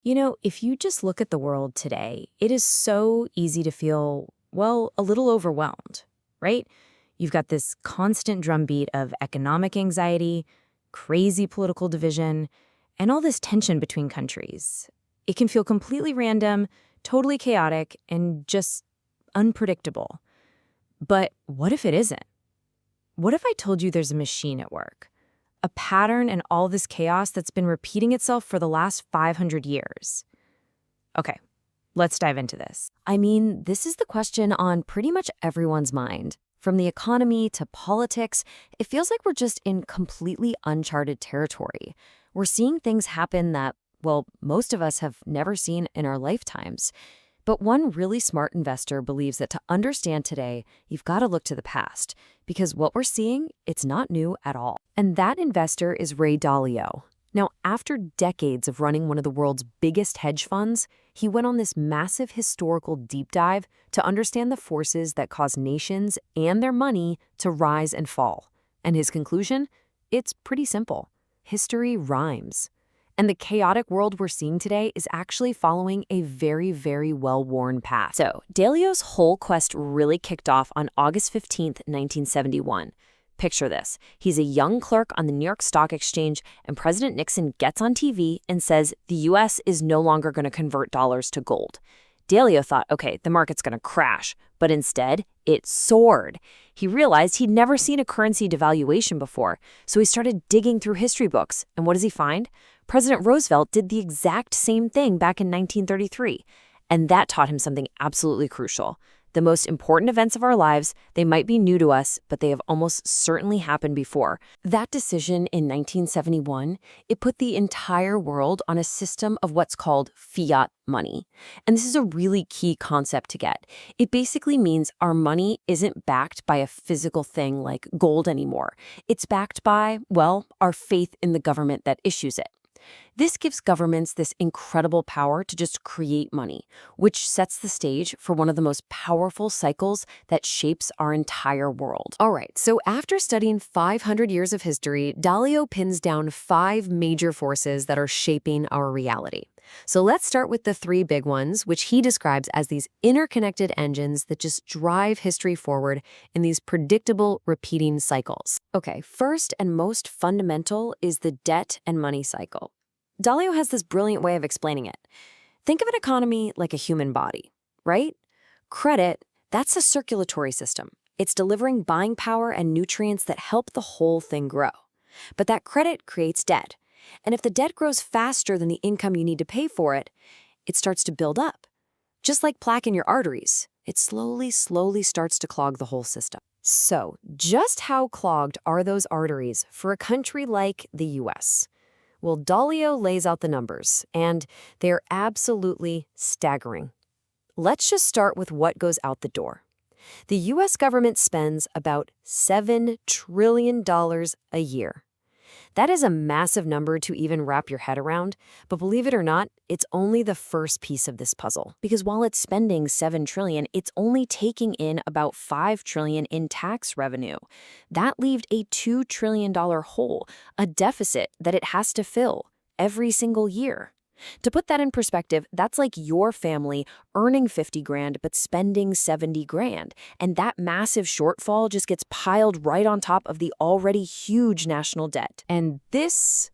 If you just look at the world today, it is so easy to feel, well, a little overwhelmed, right? You've got this constant drumbeat of economic anxiety, crazy political division, and all this tension between countries. It can feel completely random, totally chaotic, and just unpredictable. But what if it isn't? What if I told you there's a machine at work? A pattern in all this chaos that's been repeating itself for the last 500 years. Okay, let's dive into this. I mean, this is the question on pretty much everyone's mind. From the economy to politics, it feels like we're just in completely uncharted territory. We're seeing things happen that, well, most of us have never seen in our lifetimes. But one really smart investor believes that to understand today, you've got to look to the past, because what we're seeing, it's not new at all. And that investor is Ray Dalio. Now, after decades of running one of the world's biggest hedge funds, he went on this massive historical deep dive to understand the forces that cause nations and their money to rise and fall. And his conclusion? It's pretty simple. History rhymes. And the chaotic world we're seeing today is actually following a very, very well-worn path. So, Dalio's whole quest really kicked off on August 15th, 1971. Picture this. He's a young clerk on the New York Stock Exchange, and President Nixon gets on TV and says the U.S. is no longer going to convert dollars to gold. Dalio thought, okay, the market's going to crash, but instead, it soared. He realized he'd never seen a currency devaluation before, so he started digging through history books. And what does he find? President Roosevelt did the exact same thing back in 1933, and that taught him something absolutely crucial. The most important events of our lives, they might be new to us, but they have almost certainly happened before. That decision in 1971, it put the entire world on a system of what's called fiat money. And this is a really key concept to get. It basically means our money isn't backed by a physical thing like gold anymore. It's backed by, well, our faith in the government that issues it. This gives governments this incredible power to just create money, which sets the stage for one of the most powerful cycles that shapes our entire world. All right, so after studying 500 years of history, Dalio pins down 5 major forces that are shaping our reality. So let's start with the 3 big ones, which he describes as these interconnected engines that just drive history forward in these predictable, repeating cycles. Okay, first and most fundamental is the debt and money cycle. Dalio has this brilliant way of explaining it. Think of an economy like a human body, right? Credit, that's a circulatory system. It's delivering buying power and nutrients that help the whole thing grow. But that credit creates debt. And if the debt grows faster than the income you need to pay for it, it starts to build up. Just like plaque in your arteries, it slowly starts to clog the whole system. So, just how clogged are those arteries for a country like the US? Well, Dalio lays out the numbers, and they're absolutely staggering. Let's just start with what goes out the door. The US government spends about $7 trillion a year. That is a massive number to even wrap your head around, but believe it or not, it's only the first piece of this puzzle. Because while it's spending $7 trillion, it's only taking in about $5 trillion in tax revenue. That leaves a $2 trillion hole, a deficit that it has to fill every single year. To put that in perspective, that's like your family earning 50 grand but spending 70 grand. And that massive shortfall just gets piled right on top of the already huge national debt. And this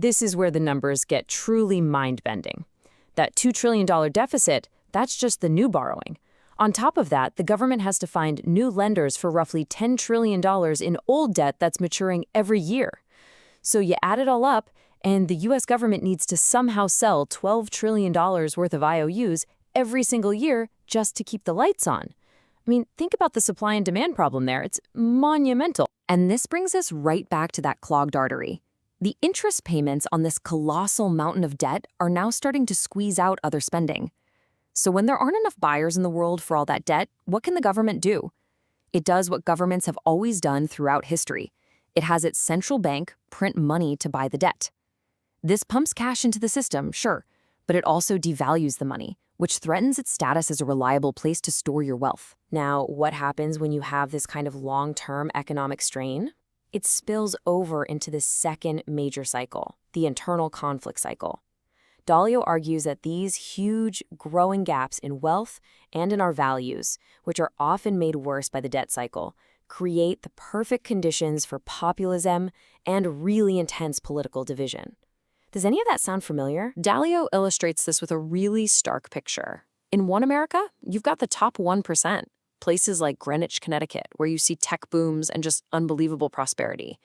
is where the numbers get truly mind-bending. That $2 trillion deficit, that's just the new borrowing. On top of that, the government has to find new lenders for roughly $10 trillion in old debt that's maturing every year. So you add it all up, and the U.S. government needs to somehow sell $12 trillion worth of IOUs every single year just to keep the lights on. I mean, think about the supply and demand problem there. It's monumental. And this brings us right back to that clogged artery. The interest payments on this colossal mountain of debt are now starting to squeeze out other spending. So when there aren't enough buyers in the world for all that debt, what can the government do? It does what governments have always done throughout history. It has its central bank print money to buy the debt. This pumps cash into the system, sure, but it also devalues the money, which threatens its status as a reliable place to store your wealth. Now, what happens when you have this kind of long-term economic strain? It spills over into the second major cycle, the internal conflict cycle. Dalio argues that these huge, growing gaps in wealth and in our values, which are often made worse by the debt cycle, create the perfect conditions for populism and really intense political division. Does any of that sound familiar? Dalio illustrates this with a really stark picture. In one America, you've got the top 1%, places like Greenwich, Connecticut, where you see tech booms and just unbelievable prosperity.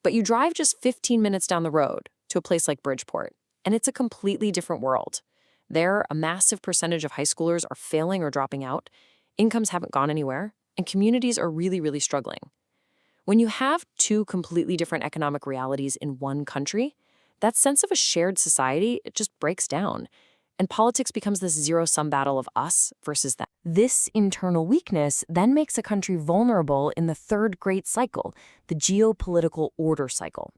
But you drive just 15 minutes down the road to a place like Bridgeport, and it's a completely different world. There, a massive percentage of high schoolers are failing or dropping out, incomes haven't gone anywhere, and communities are really, really struggling. When you have two completely different economic realities in one country, that sense of a shared society, it just breaks down. And politics becomes this zero-sum battle of us versus them. This internal weakness then makes a country vulnerable in the third great cycle, the geopolitical order cycle.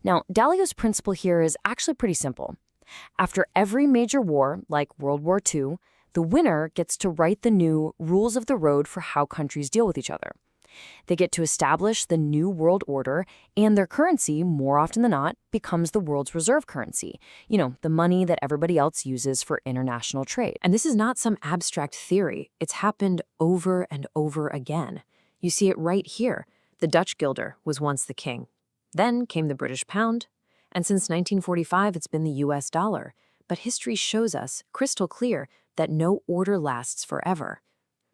Now, Dalio's principle here is actually pretty simple. After every major war, like World War II, the winner gets to write the new rules of the road for how countries deal with each other. They get to establish the new world order, and their currency, more often than not, becomes the world's reserve currency. You know, the money that everybody else uses for international trade. And this is not some abstract theory. It's happened over and over again. You see it right here. The Dutch guilder was once the king. Then came the British pound. And since 1945, it's been the US dollar. But history shows us, crystal clear, that no order lasts forever.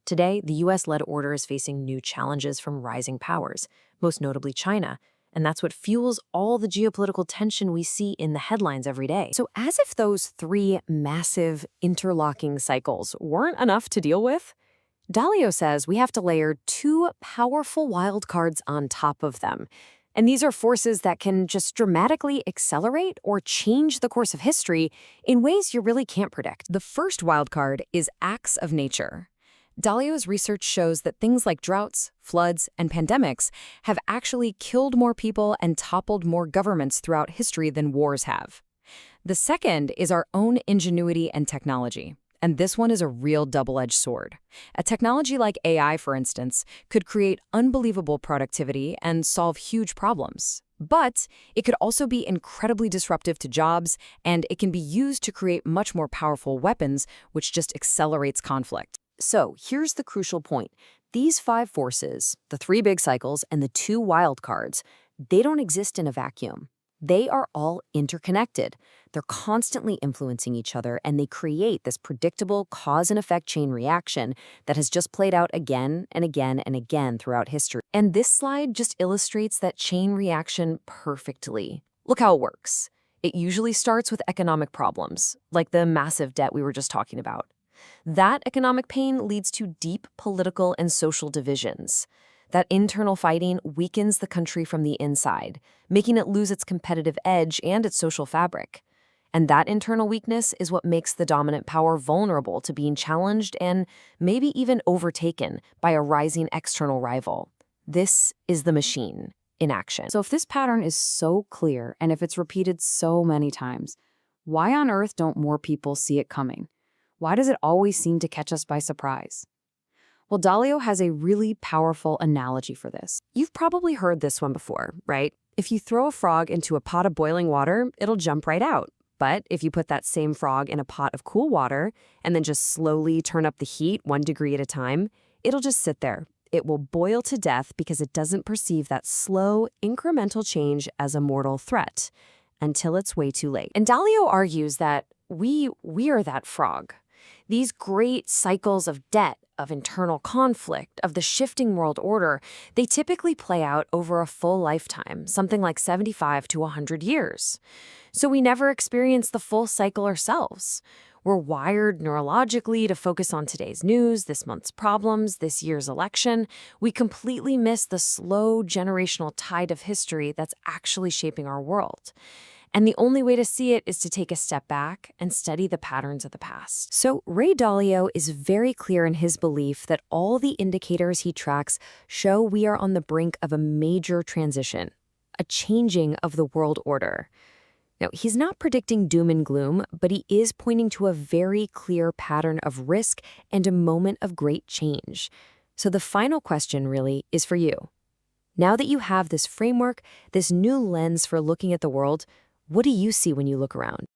Today, the US-led order is facing new challenges from rising powers, most notably China, and that's what fuels all the geopolitical tension we see in the headlines every day. So as if those three massive interlocking cycles weren't enough to deal with, Dalio says we have to layer two powerful wildcards on top of them. And these are forces that can just dramatically accelerate or change the course of history in ways you really can't predict. The first wildcard is acts of nature. Dalio's research shows that things like droughts, floods, and pandemics have actually killed more people and toppled more governments throughout history than wars have. The second is our own ingenuity and technology. And this one is a real double-edged sword. A technology like AI, for instance, could create unbelievable productivity and solve huge problems. But it could also be incredibly disruptive to jobs, and it can be used to create much more powerful weapons, which just accelerates conflict. So here's the crucial point. These five forces, the three big cycles and the two wild cards, they don't exist in a vacuum. They are all interconnected. They're constantly influencing each other, and they create this predictable cause and effect chain reaction that has just played out again and again and again throughout history. And this slide just illustrates that chain reaction perfectly. Look how it works. It usually starts with economic problems, like the massive debt we were just talking about. That economic pain leads to deep political and social divisions. That internal fighting weakens the country from the inside, making it lose its competitive edge and its social fabric. And that internal weakness is what makes the dominant power vulnerable to being challenged and maybe even overtaken by a rising external rival. This is the machine in action. So if this pattern is so clear, and if it's repeated so many times, why on earth don't more people see it coming? Why does it always seem to catch us by surprise? Well, Dalio has a really powerful analogy for this. You've probably heard this one before, right? If you throw a frog into a pot of boiling water, it'll jump right out. But if you put that same frog in a pot of cool water and then just slowly turn up the heat 1 degree at a time, it'll just sit there. It will boil to death because it doesn't perceive that slow, incremental change as a mortal threat until it's way too late. And Dalio argues that we are that frog. These great cycles of debt, of internal conflict, of the shifting world order, they typically play out over a full lifetime, something like 75 to 100 years. So we never experience the full cycle ourselves. We're wired neurologically to focus on today's news, this month's problems, this year's election. We completely miss the slow generational tide of history that's actually shaping our world. And the only way to see it is to take a step back and study the patterns of the past. So Ray Dalio is very clear in his belief that all the indicators he tracks show we are on the brink of a major transition, a changing of the world order. Now, he's not predicting doom and gloom, but he is pointing to a very clear pattern of risk and a moment of great change. So the final question really is for you. Now that you have this framework, this new lens for looking at the world, what do you see when you look around?